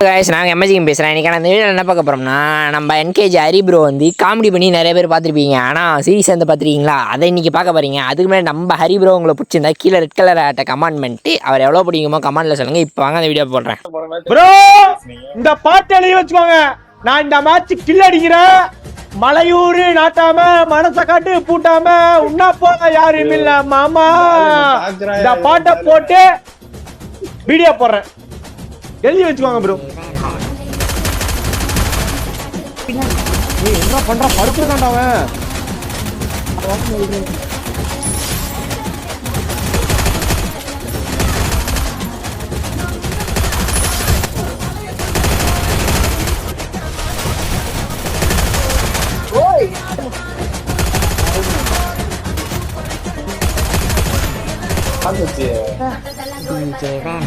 Guys நாங்க MGM பேசுறேன். இன்னைக்கு அந்த வீடியோல என்ன பார்க்க போறோம்னா நம்ம என்கேஜி ஹரி ப்ரோ வந்து காமெடி பண்ணி நிறைய பேர் பார்த்துருப்பீங்க. ஆனால் சீரியஸ் வந்து பார்த்துருக்கீங்களா? அதை இன்னைக்கு பார்க்க போறீங்க. அதுக்கு மேலே நம்ம ஹரி ப்ரோ உங்களை பிடிச்சிருந்தா கீழே ரெட் கலர் ஆட்ட கமெண்ட் பண்ணிட்டு அவர் எவ்வளோ பிடிக்குமோ கமெண்ட்ல சொல்லுங்க. இப்போ வாங்க அந்த வீடியோ போடுறேன். ப்ரோ இந்த பாட்டு எழுதி வச்சுக்கோங்க. நான் இந்த மேட்ச் கில் அடிக்கிறேன். மலையூரு நாட்டாம மனச காட்டு பூட்டாம உன்னா போல யாரும் இல்ல மாமா. இந்த பாட்டை போட்டு வீடியோ போடுறேன். எழுதி வச்சுக்கோங்க ப்ரோ. என்ன பண்ற படுத்துட்டான்டா அவன். DJ Venom.